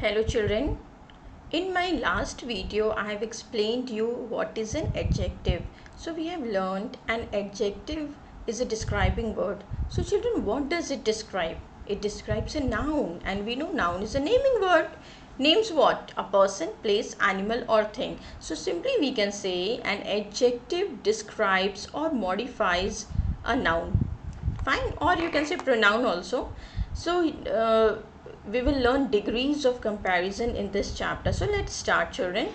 Hello children. In my last video I have explained you what is an adjective. So we have learned an adjective is a describing word. So children, what does it describe? It describes a noun, and we know noun is a naming word. Names what? A person, place, animal or thing. So simply we can say an adjective describes or modifies a noun. Fine, or you can say pronoun also. So we will learn degrees of comparison in this chapter. So let's start children.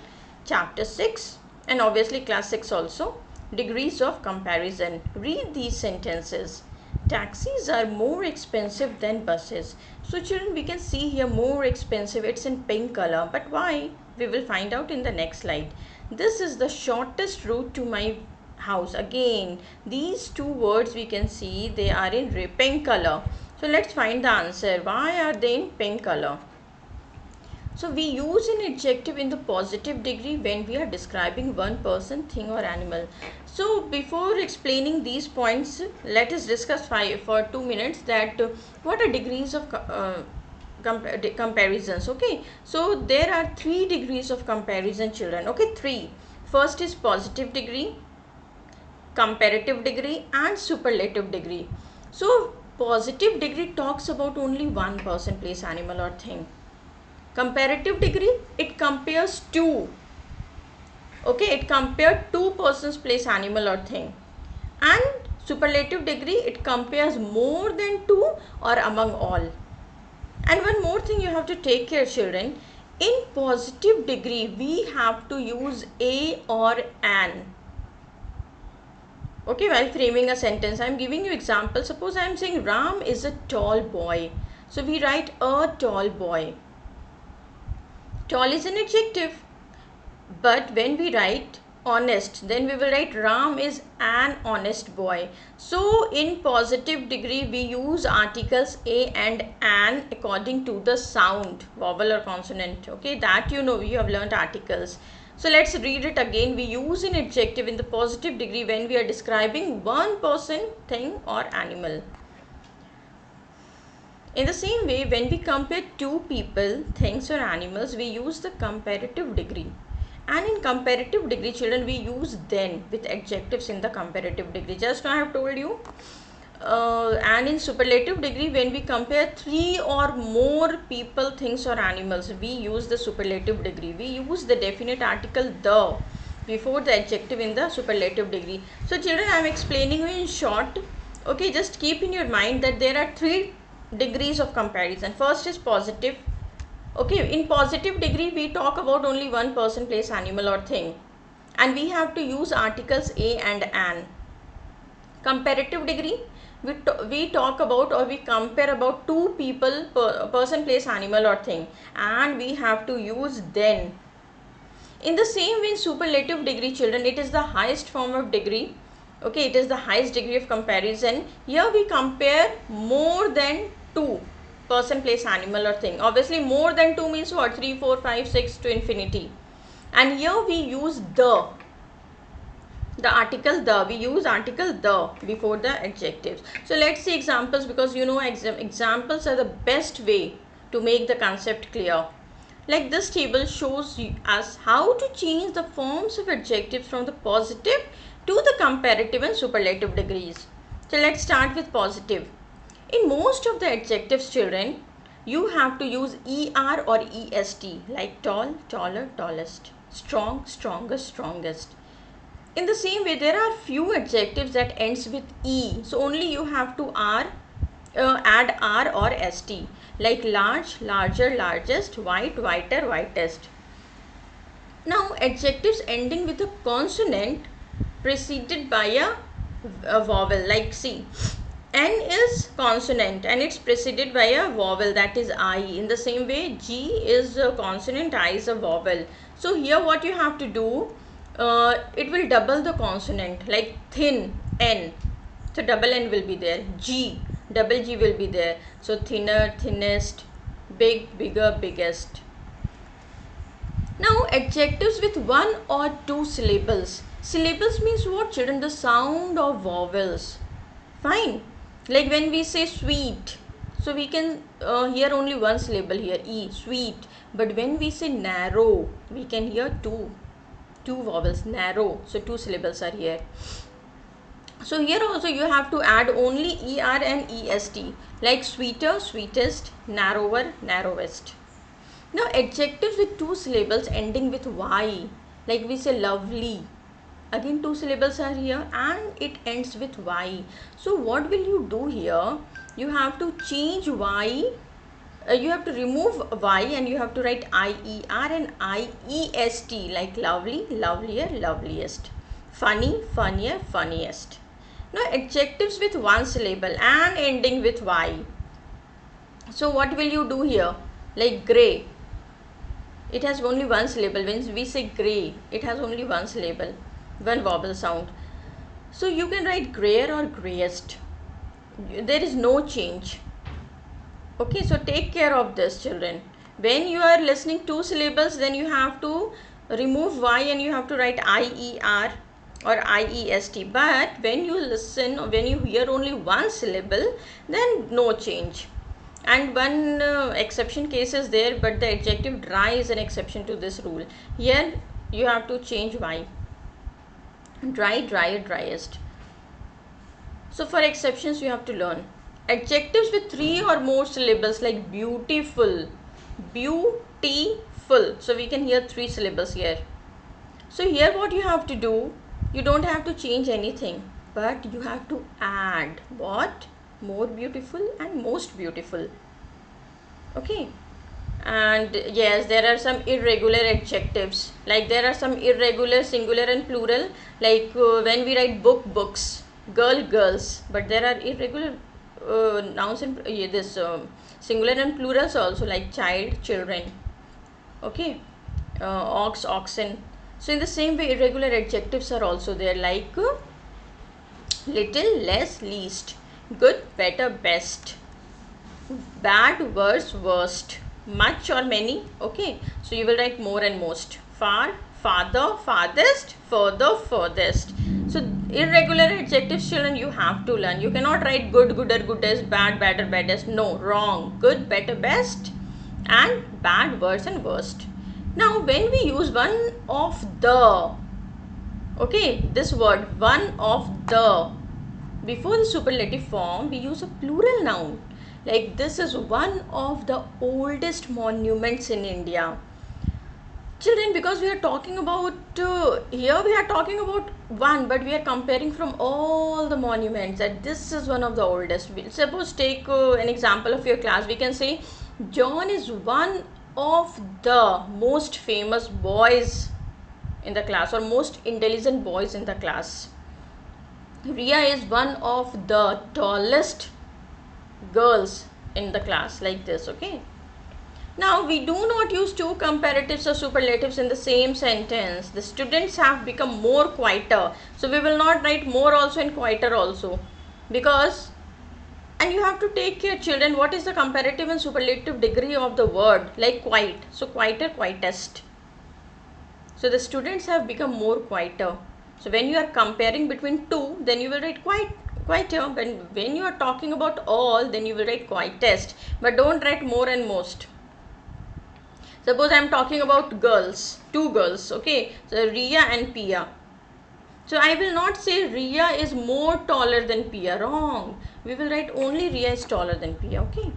Chapter 6 and obviously class 6 also. Degrees of comparison. Read these sentences. Taxis are more expensive than buses. So children, we can see here more expensive. It's in pink color. But why? We will find out in the next slide. This is the shortest route to my house. Again, these two words we can see they are in pink color. So let's find the answer. Why are they in pink color? So we use an adjective in the positive degree when we are describing one person, thing or animal. So before explaining these points, let us discuss for 2 minutes that what are degrees of comparisons. Okay, so there are 3 degrees of comparison children. Okay, 3. First is positive degree, comparative degree and superlative degree. So positive degree talks about only one person, place, animal or thing. Comparative degree, it compares two. Okay, it compares two persons, place, animal or thing. And superlative degree, it compares more than two or among all. And one more thing you have to take care children. In positive degree, we have to use a or an. Okay, while framing a sentence, I am giving you example. Suppose I am saying Ram is a tall boy. So we write a tall boy. Tall is an adjective. But when we write honest, then we will write Ram is an honest boy. So in positive degree, we use articles a and an according to the sound, vowel or consonant. Okay, that you know, you have learnt articles. So let's read it again. We use an adjective in the positive degree when we are describing one person, thing or animal. In the same way, when we compare two people, things or animals, we use the comparative degree. And in comparative degree, children, we use then with adjectives in the comparative degree. Just now I have told you. And in superlative degree, when we compare 3 or more people, things or animals, we use the superlative degree. We use the definite article the before the adjective in the superlative degree. So children, I am explaining you in short. Okay, just keep in your mind that there are 3 degrees of comparison. First is positive. Okay, in positive degree, we talk about only one person, place, animal or thing. And we have to use articles a and an. Comparative degree, we talk about or we compare about two people, person, place, animal or thing, and we have to use then. In the same way, in superlative degree children, it is the highest form of degree. Okay, it is the highest degree of comparison. Here we compare more than two, person, place, animal or thing. Obviously more than 2 means what? 3, 4, 5, 6 to infinity. And here we use the article the. We use article the before the adjectives. So let's see examples, because you know examples are the best way to make the concept clear. Like this table shows us how to change the forms of adjectives from the positive to the comparative and superlative degrees. So let's start with positive. In most of the adjectives children, you have to use er or est, like tall, taller, tallest, strong, strongest, strongest. In the same way, there are few adjectives that ends with e, so only you have to add r or st, like large, larger, largest, white, whiter, whitest. Now adjectives ending with a consonant preceded by a vowel, like see, n is consonant and it's preceded by a vowel, that is I. In the same way, g is a consonant, I is a vowel. So here what you have to do, it will double the consonant, like thin, n, so double n will be there. G, double g will be there, so thinner, thinnest, big, bigger, biggest. Now adjectives with 1 or 2 syllables. Syllables means what children? The sound of vowels. Fine. Like when we say sweet, so we can hear only one syllable here, E, sweet. But when we say narrow, we can hear two vowels, narrow. So 2 syllables are here. So here also you have to add only ER and EST, like sweeter, sweetest, narrower, narrowest. Now adjectives with 2 syllables ending with Y, like we say lovely. Again 2 syllables are here and it ends with Y. So what will you do here? You have to change Y. You have to remove Y and you have to write IER and IEST, like lovely, lovelier, loveliest. Funny, funnier, funniest. Now adjectives with 1 syllable and ending with Y. So what will you do here? Like grey. It has only 1 syllable. When we say grey, it has only 1 syllable, 1 vowel sound. So you can write grayer or greyest. There is no change. Okay, so take care of this, children. When you are listening 2 syllables, then you have to remove Y and you have to write IER or IEST. But when you listen, when you hear only 1 syllable, then no change. And one exception case is there, but the adjective dry is an exception to this rule. Here you have to change Y. Dry, drier, driest. So for exceptions you have to learn. Adjectives with 3 or more syllables, like beautiful, beautiful. So we can hear 3 syllables here. So here what you have to do, you don't have to change anything, but you have to add what? More beautiful and most beautiful. Okay. And yes, there are some irregular adjectives, like there are some irregular singular and plural, like when we write book, books, girl, girls, but there are irregular nouns in this singular and plurals also, like child, children. Okay. Ox, oxen. So in the same way irregular adjectives are also there, like little, less, least, good, better, best, bad, worse, worst, much or many. Okay, so you will write more and most, far, farther, farthest, further, furthest. So irregular adjectives, children, you have to learn. You cannot write good, gooder, goodest, bad, badder, baddest. No, wrong. Good, better, best, and bad, worse, and worst. Now when we use one of the, okay, this word one of the, before the superlative form we use a plural noun, like this is one of the oldest monuments in India. Children, because we are talking about here we are talking about one, but we are comparing from all the monuments that this is one of the oldest. Suppose take an example of your class. We can say John is one of the most famous boys in the class, or most intelligent boys in the class. Ria is one of the tallest girls in the class, like this. Okay. Now we do not use two comparatives or superlatives in the same sentence. The students have become more quieter. So we will not write more also and quieter also, because, and you have to take care, children, what is the comparative and superlative degree of the word, like quiet. So quieter, quietest. So the students have become more quieter. So when you are comparing between two, then you will write quieter. When you are talking about all, then you will write quietest. But don't write more and most. Suppose I am talking about girls, two girls, okay, so Ria and Pia. So I will not say Ria is more taller than Pia, wrong. We will write only Ria is taller than Pia, okay.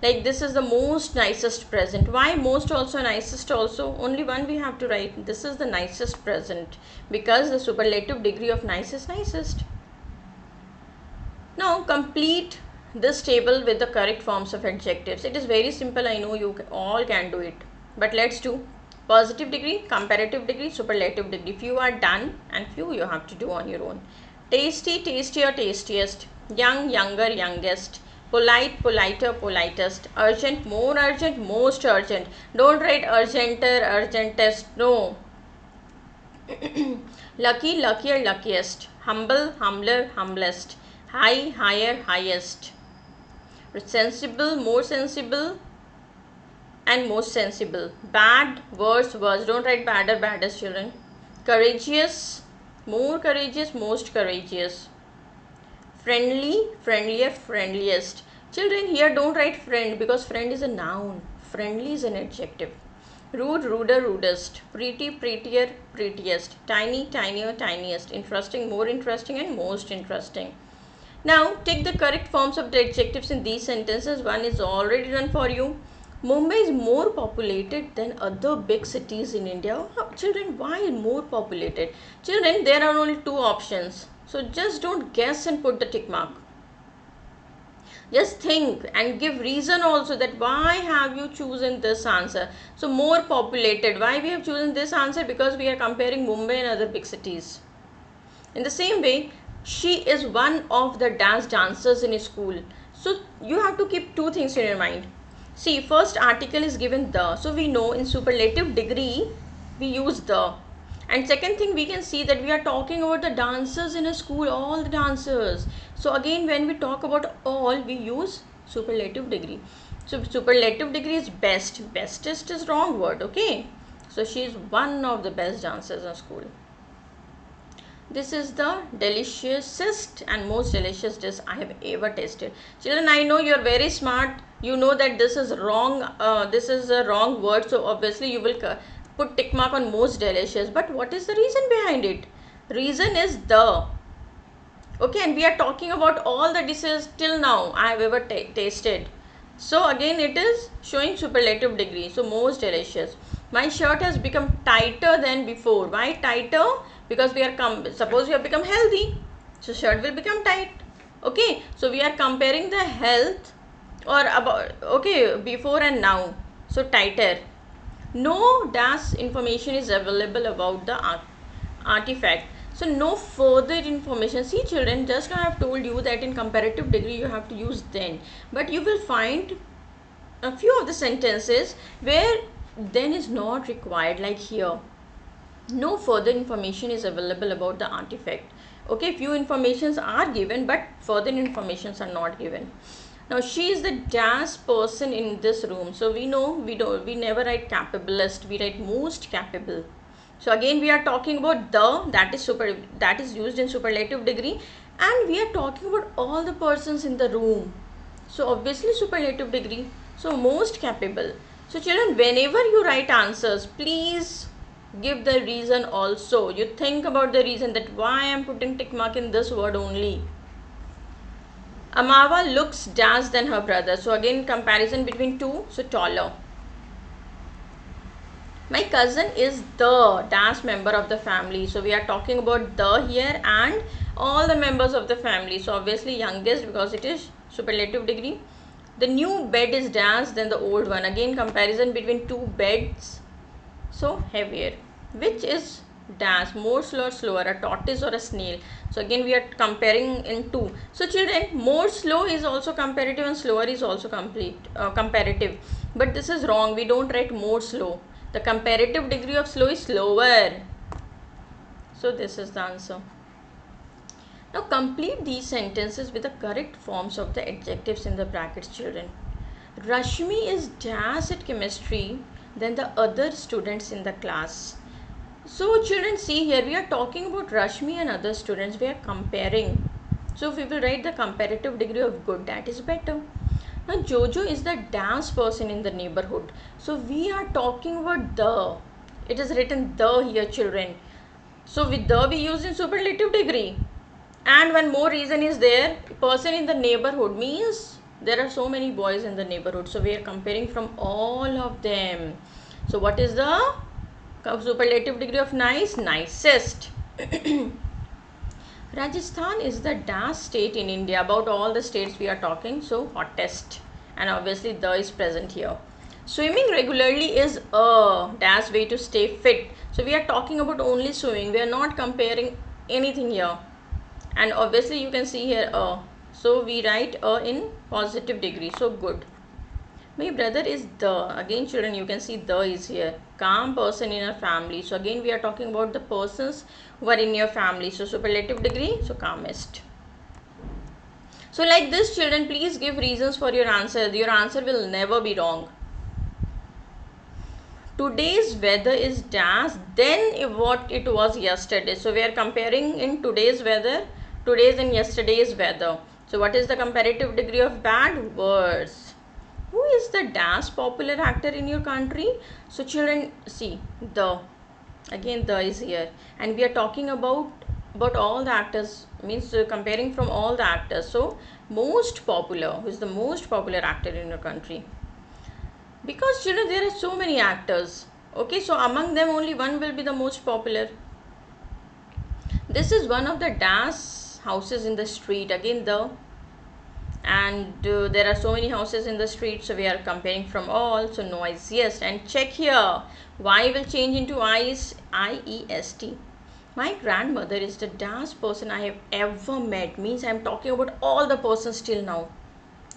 Like this is the most nicest present. Why most also, nicest also? Only one we have to write. This is the nicest present, because the superlative degree of nice is nicest. Now complete this table with the correct forms of adjectives. It is very simple. I know you all can do it. But let's do positive degree, comparative degree, superlative degree. Few are done and few you have to do on your own. Tasty, tastier, tastiest. Young, younger, youngest. Polite, politer, politest. Urgent, more urgent, most urgent. Don't write urgenter, urgentest. No. Lucky, luckier, luckiest. Humble, humbler, humblest. High, higher, highest. Sensible, more sensible, and most sensible. Bad, worse, worse. Don't write badder, baddest, children. Courageous, more courageous, most courageous. Friendly, friendlier, friendliest. Children, here don't write friend because friend is a noun. Friendly is an adjective. Rude, ruder, rudest. Pretty, prettier, prettiest. Tiny, tinier, tiniest. Interesting, more interesting, and most interesting. Now, take the correct forms of the adjectives in these sentences. One is already done for you. Mumbai is more populated than other big cities in India. Children, why more populated? Children, there are only two options. So just don't guess and put the tick mark. Just think and give reason also that why have you chosen this answer. So more populated, why we have chosen this answer? Because we are comparing Mumbai and other big cities. In the same way, she is one of the dance dancers in a school. So you have to keep two things in your mind. See, first article is given the, so we know in superlative degree we use the. And second thing, we can see that we are talking about the dancers in a school, all the dancers. So again, when we talk about all, we use superlative degree. So superlative degree is best. Bestest is wrong word, okay? So she is one of the best dancers in school. This is the deliciousest and most delicious dish I have ever tasted. Children, I know you are very smart. You know that this is wrong. This is a wrong word. So obviously you will put tick mark on most delicious. But what is the reason behind it? Reason is the. Okay, and we are talking about all the dishes till now I have ever tasted. So again it is showing superlative degree. So most delicious. My shirt has become tighter than before. Why tighter? Because we are suppose you have become healthy, so shirt will become tight. Okay, so we are comparing the health or about, okay, before and now. So tighter. No dash information is available about the artifact. So no further information. See children, just now I have told you that in comparative degree you have to use then, but you will find a few of the sentences where then is not required, like here. No further information is available about the artifact. Okay, few informations are given, but further informations are not given. Now she is the dash person in this room. So we know we never write capablest, we write most capable. So again we are talking about the, that is used in superlative degree, and we are talking about all the persons in the room. So obviously superlative degree. So most capable. So children, whenever you write answers, please give the reason also. You think about the reason, that why I am putting tick mark in this word only. Amava looks dash than her brother. So again comparison between two, so taller. My cousin is the dash member of the family. So we are talking about the here and all the members of the family. So obviously youngest because it is superlative degree. The new bed is dash than the old one. Again comparison between two beds. So heavier. Which is dash, more slow or slower, a tortoise or a snail? So again we are comparing in two. So children, more slow is also comparative and slower is also comparative. But this is wrong. We don't write more slow. The comparative degree of slow is slower. So this is the answer. Now complete these sentences with the correct forms of the adjectives in the brackets, children. Rashmi is dash at chemistry than the other students in the class. So children, see here we are talking about Rashmi and other students. We are comparing. So we will write the comparative degree of good, that is better. Now Jojo is the dance person in the neighborhood. So we are talking about the. It is written the here, children. So with the we use in superlative degree. And one more reason is there. Person in the neighborhood means there are so many boys in the neighborhood. So we are comparing from all of them. So what is the superlative degree of nice? Nicest. Rajasthan is the dash state in India. About all the states we are talking. So hottest. And obviously the is present here. Swimming regularly is a dash way to stay fit. So we are talking about only swimming. We are not comparing anything here. And obviously you can see here a. So we write a in positive degree. So good. My brother is the. Again children, you can see the is here. Calm person in a family. So again we are talking about the persons who are in your family. So superlative degree. So calmest. So like this children, please give reasons for your answer. Your answer will never be wrong. Today's weather is dash than what it was yesterday. So we are comparing in today's weather, today's and yesterday's weather. So what is the comparative degree of bad? Worse. Who is the dash popular actor in your country? So children, see, the again the is here, and we are talking about all the actors, means comparing from all the actors. So most popular, who is the most popular actor in your country? Because children, there are so many actors. Okay, so among them only one will be the most popular. This is one of the dash houses in the street. Again the, and there are so many houses in the street, so we are comparing from all. So noisiest, and check here, y will change into iest. My grandmother is the dash person I have ever met, means I am talking about all the persons till now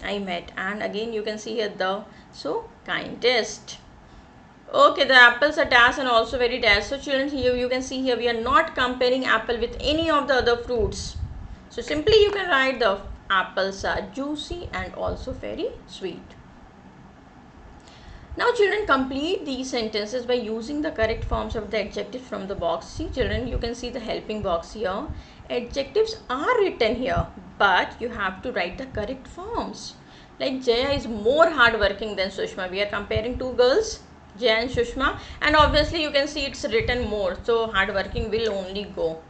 I met. And again you can see here the, so kindest. Okay, the apples are dash and also very dash. So children, here you can see, here we are not comparing apple with any of the other fruits. So simply you can write the apples are juicy and also very sweet. Now children, complete these sentences by using the correct forms of the adjectives from the box. See children, you can see the helping box here. Adjectives are written here, but you have to write the correct forms. Like Jaya is more hardworking than Sushma. We are comparing two girls, Jaya and Sushma, and obviously you can see it's written more. So hardworking will only go.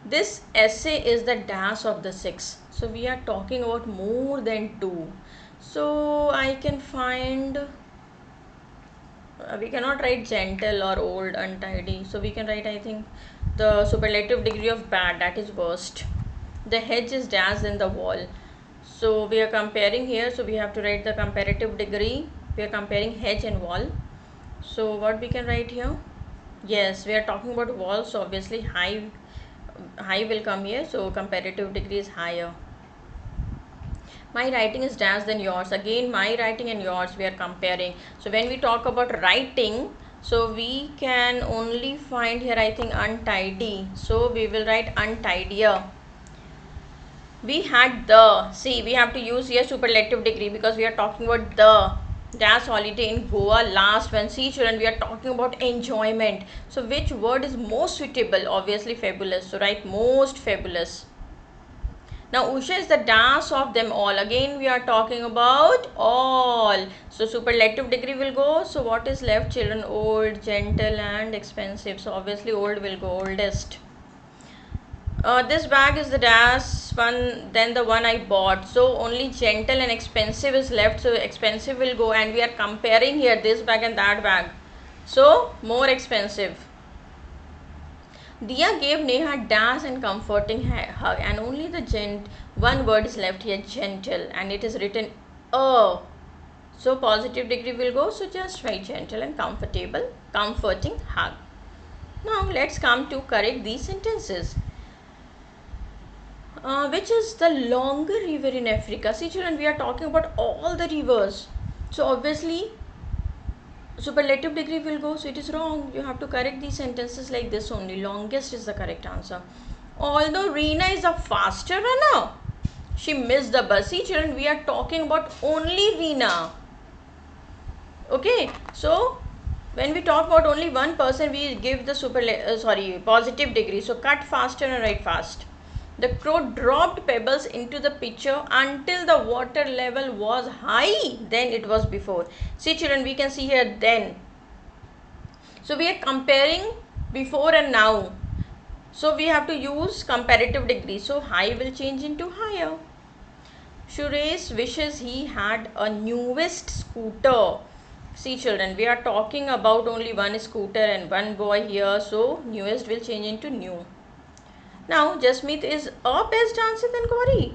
This essay is the dash of the six. So we are talking about more than two. So I can find, we cannot write gentle or old, untidy. So we can write, I think, the superlative degree of bad, that is worst. The hedge is dash in the wall. So we are comparing here, so we have to write the comparative degree. We are comparing hedge and wall. So what we can write here? Yes, we are talking about walls, so obviously high will come here, so comparative degree is higher. My writing is dash than yours. Again my writing and yours we are comparing. So when we talk about writing, so we can only find here, I think, untidy. So we will write untidier. We had the, see, we have to use here superlative degree because we are talking about the dash holiday in Goa last one. See children, we are talking about enjoyment. So which word is most suitable? Obviously fabulous. So write most fabulous. Now Usha is the dash of them all. Again we are talking about all. So superlative degree will go. So what is left children? Old, gentle and expensive. So obviously old will go, oldest. This bag is the dash one, then the one I bought. So only gentle and expensive is left. So expensive will go, and we are comparing here this bag and that bag. So more expensive. Dia gave Neha dash and comforting hug, and only the one word is left here, gentle, and it is written so positive degree will go. So just write gentle and comfortable, comforting hug. Now let's come to correct these sentences. Which is the longer river in Africa? See children, we are talking about all the rivers. So obviously superlative degree will go, so it is wrong. You have to correct these sentences like this only. Longest is the correct answer. Although Reena is a faster runner, she missed the bus. See children, we are talking about only Reena. Okay, so when we talk about only one person, we give the positive degree. So cut faster and write fast. The crow dropped pebbles into the pitcher until the water level was high than it was before. See children, we can see here then. So we are comparing before and now. So we have to use comparative degree. So high will change into higher. Suresh wishes he had a newest scooter. See children, we are talking about only one scooter and one boy here. So newest will change into new. Now Jasmeet is a best dancer than Gauri.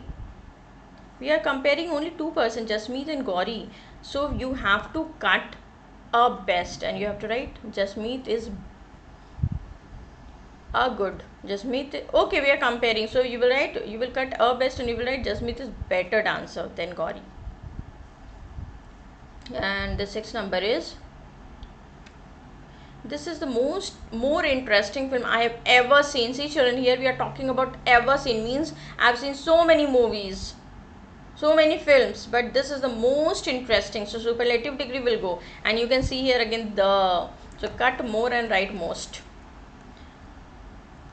We are comparing only two persons, Jasmeet and Gauri. So you have to cut a best and you have to write Jasmeet is a good. Jasmeet, okay, we are comparing. So you will write, you will cut a best and you will write Jasmeet is better dancer than Gauri. And the sixth number is, this is the more interesting film I have ever seen. See children, here we are talking about ever seen, means I have seen so many movies, so many films, but this is the most interesting. So superlative degree will go, and you can see here again so cut more and write most.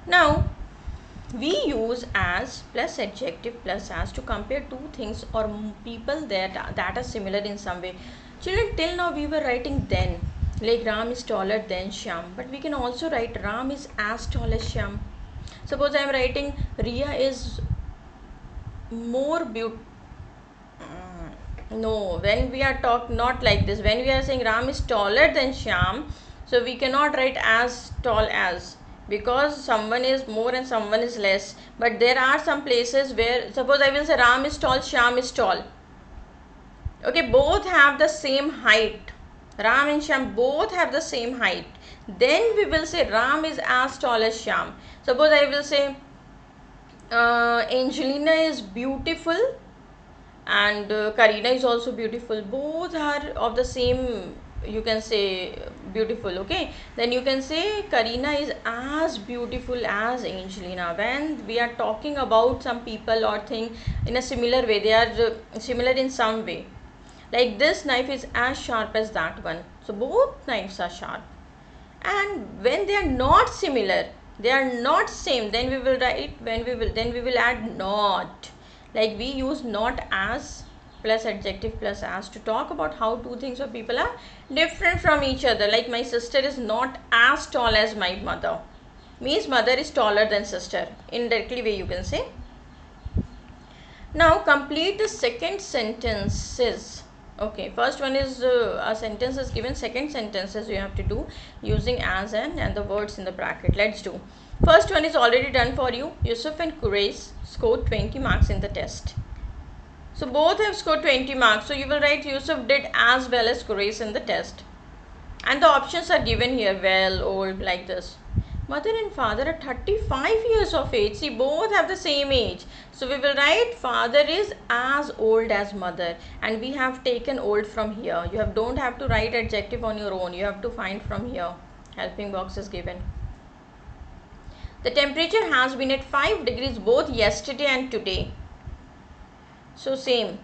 Now We use as plus adjective plus as to compare two things or people that are similar in some way. Children, till now we were writing then, like Ram is taller than Shyam, but we can also write Ram is as tall as Shyam. Suppose I am writing Riya is more beautiful. No, when we are not like this. When we are saying Ram is taller than Shyam, so we cannot write as tall as, because someone is more and someone is less. But there are some places where, suppose I will say Ram is tall, Shyam is tall. Okay, both have the same height. Ram and Shyam both have the same height. Then we will say Ram is as tall as Shyam. Suppose I will say Angelina is beautiful and Karina is also beautiful. Both are of the same, you can say, beautiful. Okay, then you can say Karina is as beautiful as Angelina. When we are talking about some people or thing in a similar way, they are similar in some way. Like this knife is as sharp as that one. So both knives are sharp. And when they are not similar, they are not same, then we will write, then we will add not. Like we use not as plus adjective plus as to talk about how two things or people are different from each other. Like my sister is not as tall as my mother, means mother is taller than sister. Indirectly way you can say. Now complete the second sentences. Okay, first one is a sentence is given, second sentences you have to do using as and the words in the bracket. Let's do. First one is already done for you. Yusuf and Quraish scored 20 marks in the test. So both have scored 20 marks. So you will write Yusuf did as well as Quraish in the test. And the options are given here, well, old, like this. Mother and father are 35 years of age. See, both have the same age. So we will write father is as old as mother. And we have taken old from here. You don't have to write adjective on your own. You have to find from here. Helping box is given. The temperature has been at 5 degrees both yesterday and today. So same.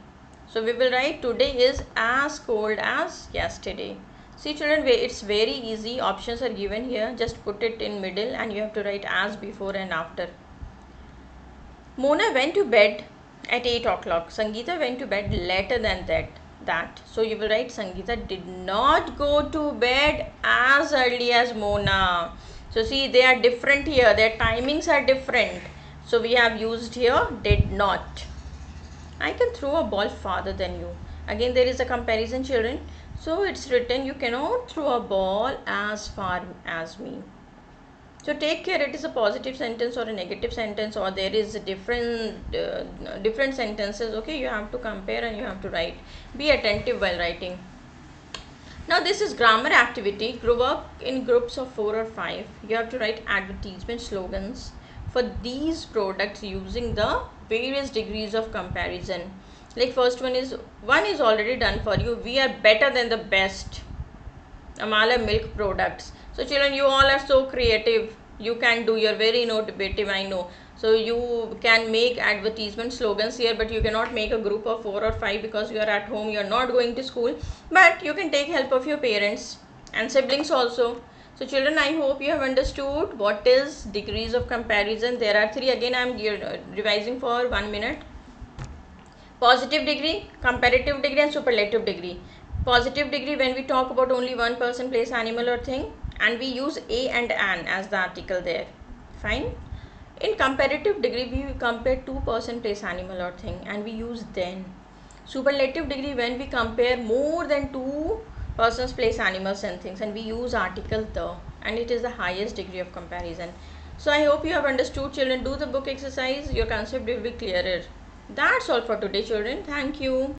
So we will write today is as cold as yesterday. See children, it's very easy. Options are given here. Just put it in middle and you have to write as before and after. Mona went to bed at 8 o'clock. Sangeeta went to bed later than that. So you will write Sangeeta did not go to bed as early as Mona. So see, they are different here. Their timings are different. So we have used here did not. I can throw a ball farther than you. Again, there is a comparison, children. So it's written you cannot throw a ball as far as me. So take care, it is a positive sentence or a negative sentence, or there is a different sentences. Okay, you have to compare and you have to write. Be attentive while writing. Now this is grammar activity. Grow up in groups of 4 or 5. You have to write advertisement slogans for these products using the various degrees of comparison. Like first one is already done for you. We are better than the best. Amala milk products. So children, you all are so creative. You can do. You're very innovative, I know. So you can make advertisement slogans here, but you cannot make a group of 4 or 5 because you are at home. You are not going to school. But you can take help of your parents and siblings also. So children, I hope you have understood what is degrees of comparison. There are 3. Again, I am revising for 1 minute. Positive degree, comparative degree and superlative degree. Positive degree when we talk about only one person, place, animal or thing, and we use a and an as the article there. Fine. In comparative degree, we compare two person, place, animal or thing, and we use then. Superlative degree when we compare more than two persons, place, animals and things, and we use article the, and it is the highest degree of comparison. So I hope you have understood, children. Do the book exercise, your concept will be clearer. That's all for today, children. Thank you.